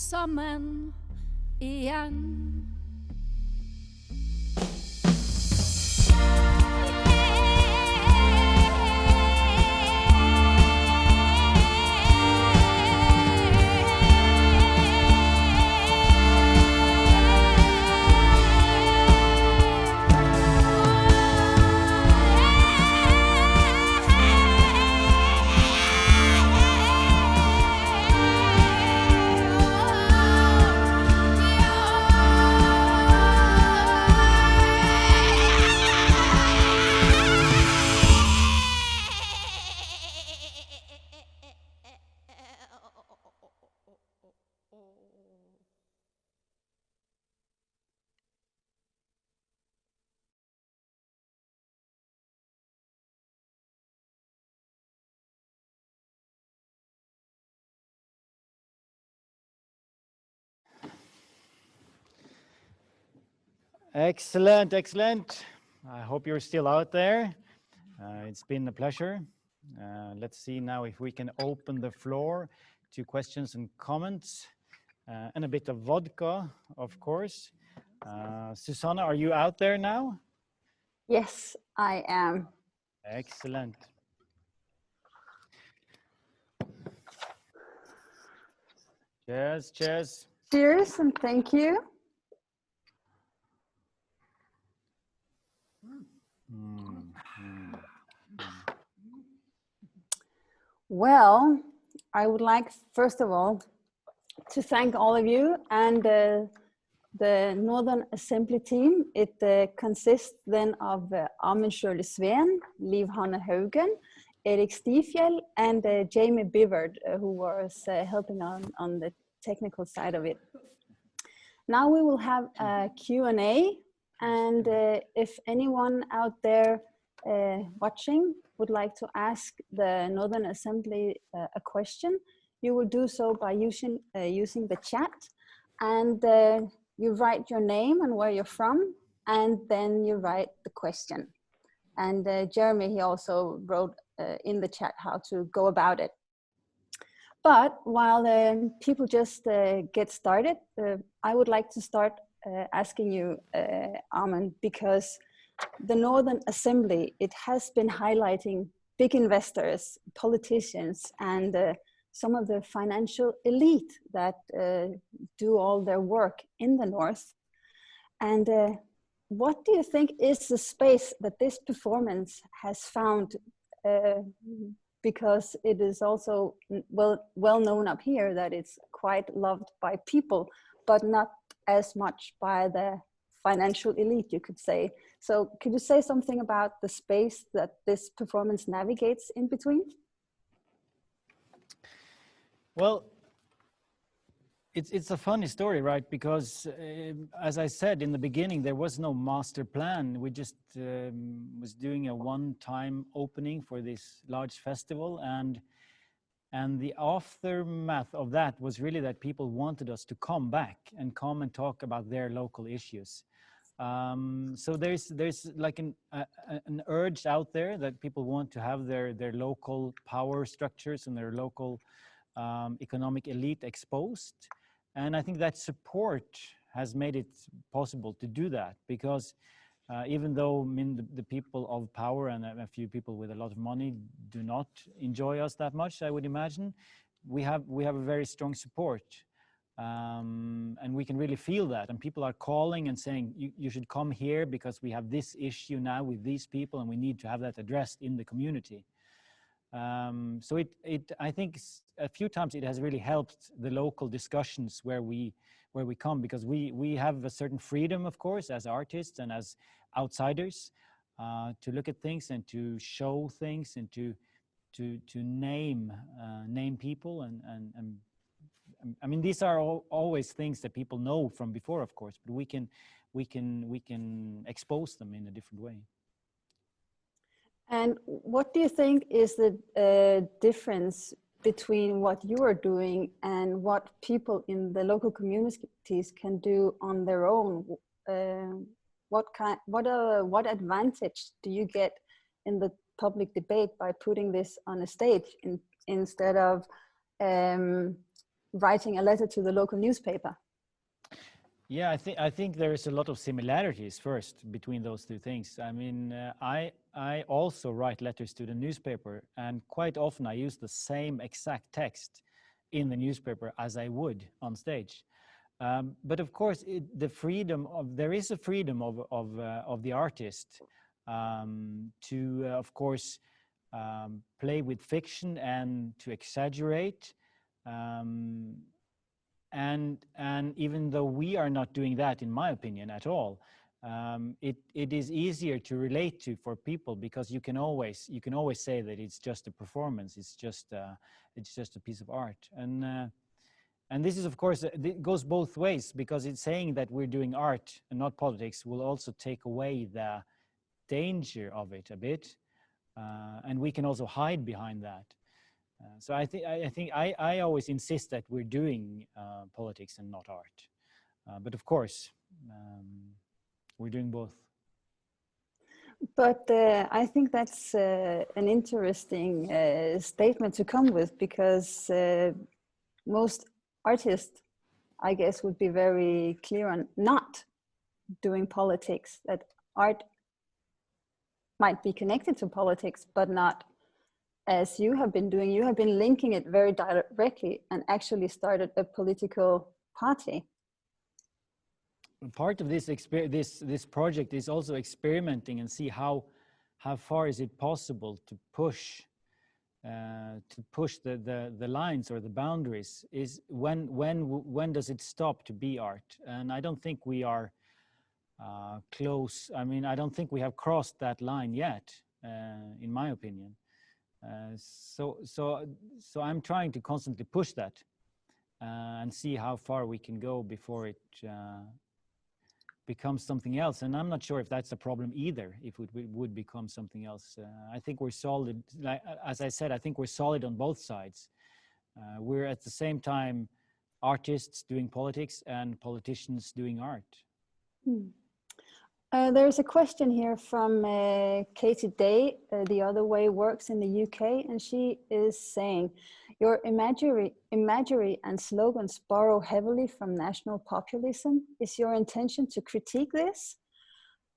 sammen igjen. Excellent, excellent. I hope you're still out there. It's been a pleasure. Let's see now if we can open the floor to questions and comments, and a bit of vodka, of course. Susanna, are you out there now? Yes, I am. Excellent. Cheers, cheers. Cheers and thank you. Well, I would like, first of all, to thank all of you and the Northern Assembly team. It consists then of Armin Sjøle Sveen, Liv Hanne Haugen, Erik Stifjell, and Jamie Bivard, who was helping on the technical side of it. Now we will have a Q&A, and if anyone out there watching would like to ask the Northern Assembly a question, you will do so by using the chat, and you write your name and where you're from, and then you write the question. And Jeremy, he also wrote in the chat how to go about it. But while people just get started, I would like to start asking you, Armin, because the Northern Assembly, it has been highlighting big investors, politicians, and some of the financial elite that do all their work in the North. And what do you think is the space that this performance has found? Because it is also well known up here that it's quite loved by people, but not as much by the financial elite, you could say. So could you say something about the space that this performance navigates in between? Well, it's a funny story, right? Because as I said in the beginning, there was no master plan. We just was doing a one-time opening for this large festival, and the aftermath of that was really that people wanted us to come back and come and talk about their local issues. So there's like an urge out there that people want to have their local power structures and their local economic elite exposed. And I think that support has made it possible to do that, because even though the people of power and a few people with a lot of money do not enjoy us that much, I would imagine, we have a very strong support. And we can really feel that. And people are calling and saying, you should come here because we have this issue now with these people and we need to have that addressed in the community. So I think a few times it has really helped the local discussions where we come, because we have a certain freedom, of course, as artists and as outsiders, to look at things and to show things and to name people and I mean, these are always things that people know from before, of course, but we can expose them in a different way. And what do you think is the difference between what you are doing and what people in the local communities can do on their own? What advantage do you get in the public debate by putting this on a stage instead of writing a letter to the local newspaper. Yeah, I think there is a lot of similarities first between those two things. I mean, I also write letters to the newspaper, and quite often I use the same exact text in the newspaper as I would on stage. But of course, there is a freedom of the artist to, of course, play with fiction and to exaggerate. And even though we are not doing that, in my opinion, at all, it is easier to relate to for people, because you can always say that it's just a performance, it's just a piece of art. And this is, of course, it goes both ways, because it's saying that we're doing art and not politics will also take away the danger of it a bit, and we can also hide behind that. So I always insist that we're doing politics and not art, but of course we're doing both. But I think that's an interesting statement to come with, because most artists, I guess, would be very clear on not doing politics, that art might be connected to politics, but not as you have been doing. You have been linking it very directly and actually started a political party. Part of this project is also experimenting and see how far is it possible to push the lines or the boundaries. Is when does it stop to be art? And I don't think we are close. I mean, I don't think we have crossed that line yet, in my opinion. So I'm trying to constantly push that and see how far we can go before it becomes something else. And I'm not sure if that's a problem either, if it would become something else. I think we're solid, like, as I said, I think we're solid on both sides. We're at the same time artists doing politics and politicians doing art. There's a question here from Katie Day, The Other Way Works in the UK, and she is saying, your imagery and slogans borrow heavily from national populism. Is your intention to critique this?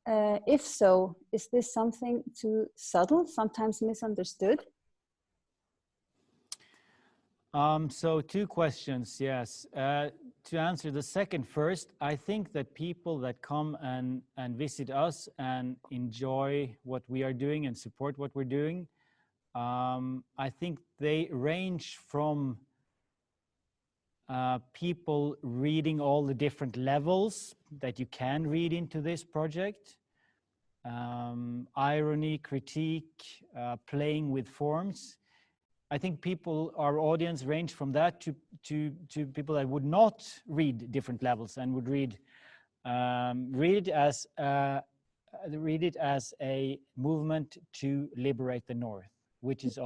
If so, is this something too subtle, sometimes misunderstood? So two questions, yes. To answer the second first, I think that people that come and visit us and enjoy what we are doing and support what we're doing, I think they range from people reading all the different levels that you can read into this project, irony, critique, playing with forms. I think our audience range from that to people that would not read different levels and would read it as a movement to liberate the North, which it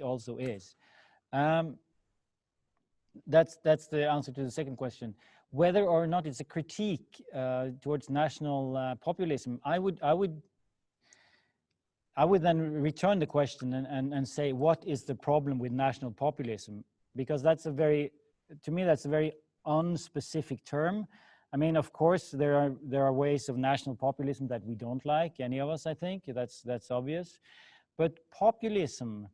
also is. That's the answer to the second question. Whether or not it's a critique towards national populism, I would then return the question and say, what is the problem with national populism? Because to me, that's a very unspecific term. I mean, of course, there are ways of national populism that we don't like, any of us, I think, that's obvious. But populism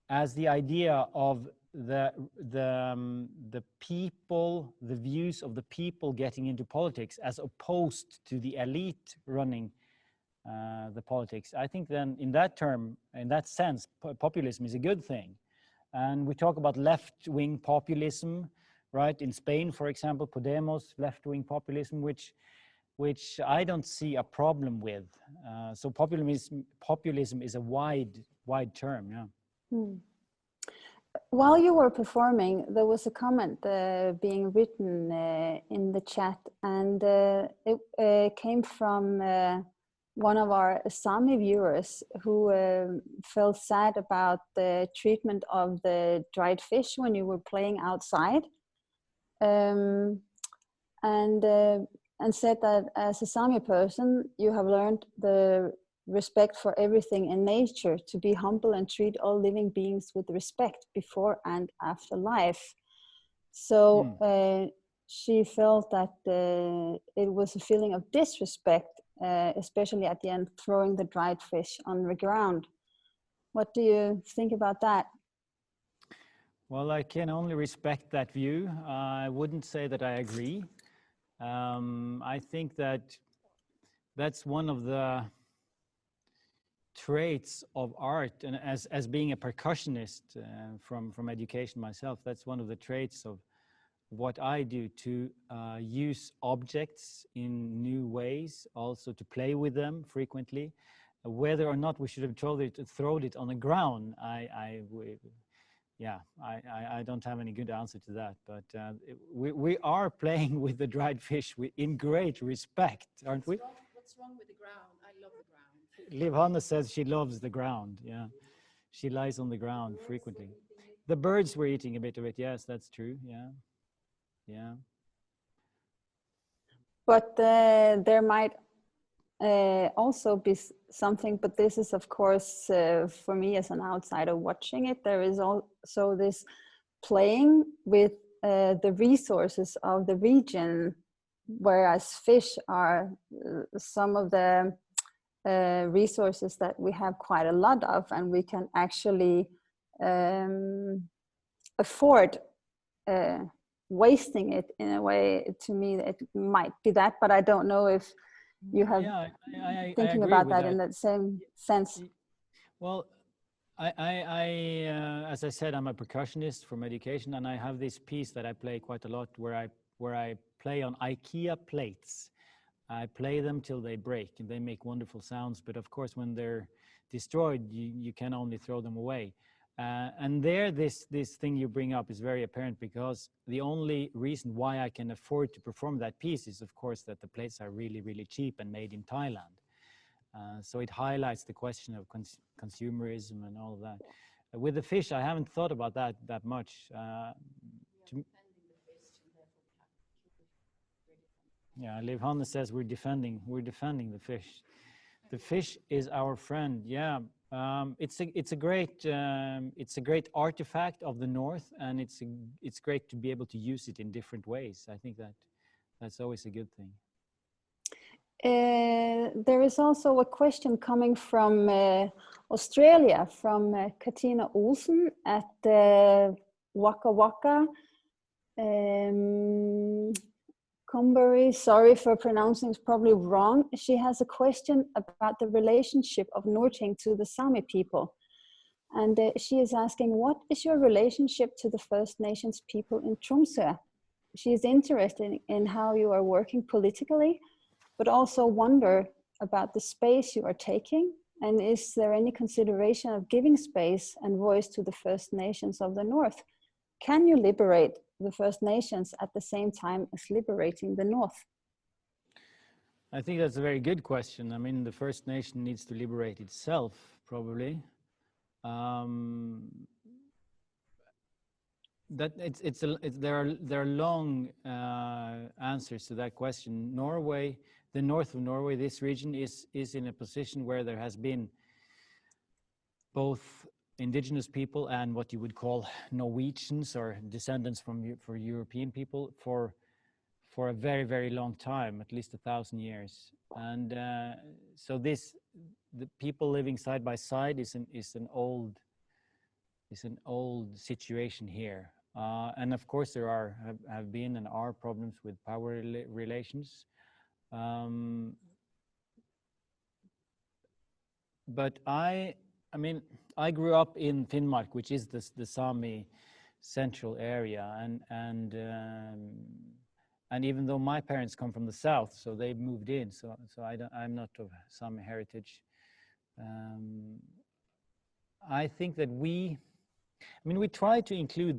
as the idea of the people, the views of the people getting into politics, as opposed to the elite running the politics. I think then in that sense, populism is a good thing. And we talk about left-wing populism, right? In Spain, for example, Podemos, left-wing populism, which I don't see a problem with. So populism is a wide term, yeah. While you were performing, there was a comment being written in the chat, and it came from one of our Sami viewers who felt sad about the treatment of the dried fish when you were playing outside, and said that as a Sami person, you have learned the respect for everything in nature, to be humble and treat all living beings with respect before and after life. So she felt that it was a feeling of disrespect, especially at the end, throwing the dried fish on the ground. What do you think about that? Well, I can only respect that view. I wouldn't say that I agree. I think that that's one of the traits of art, and as being a percussionist from education myself, that's one of the traits of what I do, to use objects in new ways, also to play with them frequently. Whether or not we should have thrown it on the ground, I don't have any good answer to that, but we are playing with the dried fish in great respect, aren't we? What's wrong with the ground? I love the ground. Liv Hanna says she loves the ground, yeah. She lies on the ground frequently. The birds were eating a bit of it, yes, that's true, yeah. Yeah. But there might also be something, but this is of course for me as an outsider watching it, there is also this playing with the resources of the region, whereas fish are some of the resources that we have quite a lot of, and we can actually afford wasting it in a way. To me, it might be that, but I don't know if you have thinking about that in that same sense. Well, as I said, I'm a percussionist from education, and I have this piece that I play quite a lot where I play on IKEA plates. I play them till they break, and they make wonderful sounds. But of course, when they're destroyed, you can only throw them away. And there, this thing you bring up is very apparent, because the only reason why I can afford to perform that piece is, of course, that the plates are really, really cheap and made in Thailand. So it highlights the question of consumerism and all of that. With the fish, I haven't thought about that much. Yeah, Liv Hanna says we're defending the fish. The fish is our friend. Yeah, it's a great artifact of the North, and it's great to be able to use it in different ways. I think that's always a good thing. There is also a question coming from Australia, from Katina Olsen at Waka Waka. Cumbury, sorry for pronouncing it probably wrong. She has a question about the relationship of Norting to the Sami people. And she is asking, what is your relationship to the First Nations people in Tromsø? She is interested in how you are working politically, but also wonder about the space you are taking. And is there any consideration of giving space and voice to the First Nations of the North? Can you liberate the First Nations at the same time as liberating the North? I think that's a very good question. I mean, the First Nation needs to liberate itself, probably. There are long answers to that question. Norway, the north of Norway, this region is in a position where there has been both indigenous people and what you would call Norwegians, or descendants for European people, for a very, very long time, at least 1,000 years. And so the people living side by side is an old situation here. And of course there have been and are problems with power relations. But I mean, I grew up in Finnmark, which is the Sami central area, and even though my parents come from the south, so they moved in, so I'm not of Sami heritage. I think that we try to include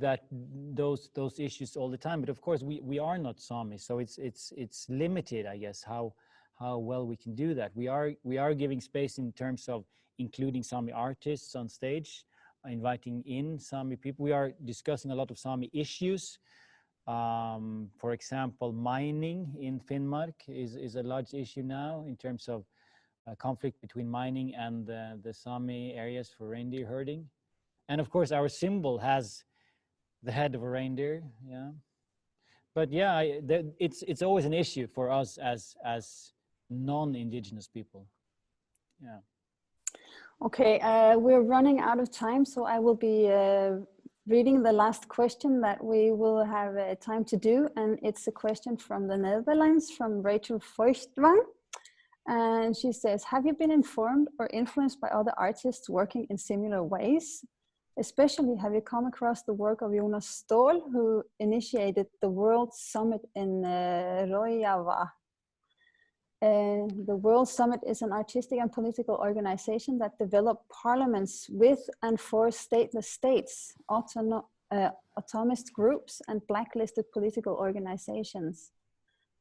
those issues all the time, but of course we are not Sami, so it's limited, I guess, how well we can do that. We are giving space in terms of including Sami artists on stage, inviting in Sami people. We are discussing a lot of Sami issues. For example, mining in Finnmark is a large issue now in terms of conflict between mining and the Sami areas for reindeer herding. And of course, our symbol has the head of a reindeer. Yeah, but yeah, it's always an issue for us as non-indigenous people. Yeah. Okay, we're running out of time, so I will be reading the last question that we will have time to do, and it's a question from the Netherlands, from Rachel Feuchtwang. And she says, have you been informed or influenced by other artists working in similar ways? Especially, have you come across the work of Jonas Ståhl, who initiated the World Summit in Rojava? The World Summit is an artistic and political organization that developed parliaments with and for stateless states, autonomous groups, and blacklisted political organizations.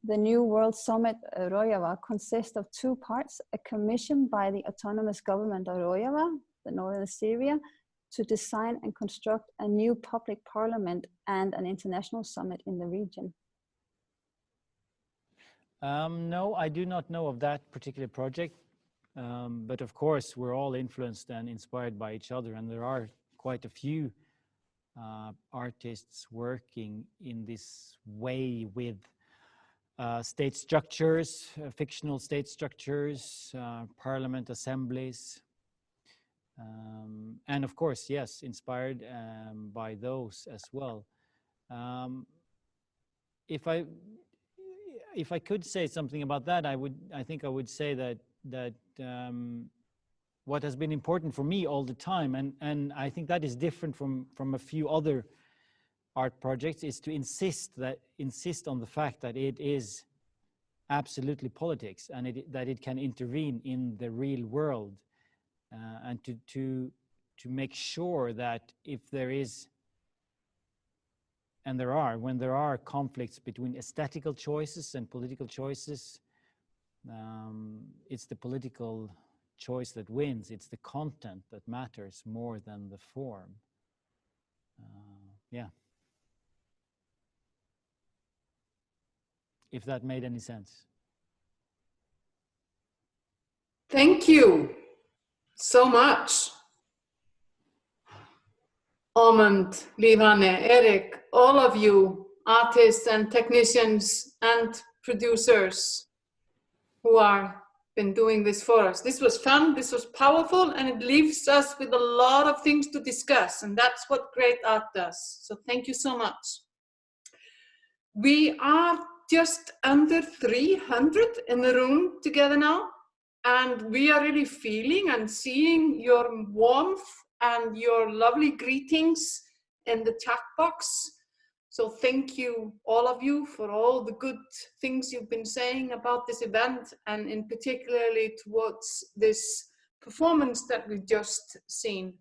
The new World Summit Rojava consists of two parts: a commission by the autonomous government of Rojava, the northern Syria, to design and construct a new public parliament, and an international summit in the region. No, I do not know of that particular project, but of course we're all influenced and inspired by each other, and there are quite a few artists working in this way with state structures, fictional state structures, parliament assemblies, and of course, yes, inspired by those as well. If I could say something about that, I think I would say that what has been important for me all the time, and I think that is different from a few other art projects, is to insist on the fact that it is absolutely politics, and that it can intervene in the real world, and to make sure that if there is, and when there are conflicts between aesthetical choices and political choices, it's the political choice that wins. It's the content that matters more than the form. Yeah. If that made any sense. Thank you so much. Amund, Liv-Anne, Erik, all of you artists and technicians and producers who are been doing this for us. This was fun, this was powerful, and it leaves us with a lot of things to discuss, and that's what great art does. So thank you so much. We are just under 300 in the room together now, and we are really feeling and seeing your warmth and your lovely greetings in the chat box. So thank you, all of you, for all the good things you've been saying about this event, and in particularly towards this performance that we've just seen.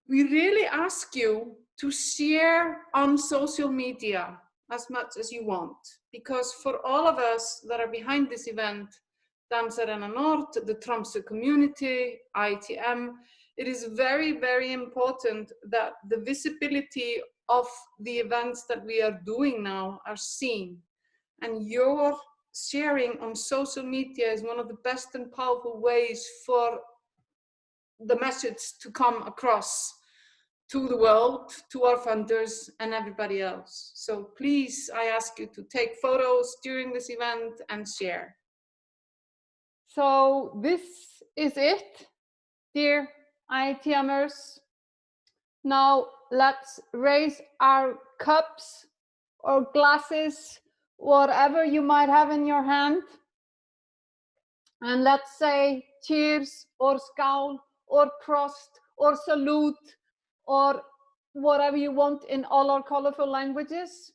We really ask you to share on social media as much as you want, because for all of us that are behind this event, Dansarena Nord, the Tromsø community, IETM, it is very, very important that the visibility of the events that we are doing now are seen. And your sharing on social media is one of the best and powerful ways for the message to come across to the world, to our funders and everybody else. So please, I ask you to take photos during this event and share. So this is it, dear IETMers. Now let's raise our cups or glasses, whatever you might have in your hand. And let's say cheers or skål or prost or salute or whatever you want in all our colorful languages.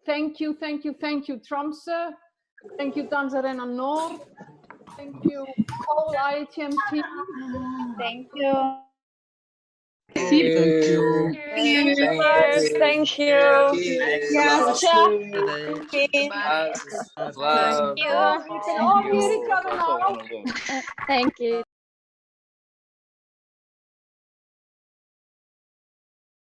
Thank you, thank you, thank you, Tromsø. Thank you, Dansarena Nord. Thank you, whole IETM team. Thank you. Thank you. Thank you. Yes, Love. You can all hear each other now. Thank you.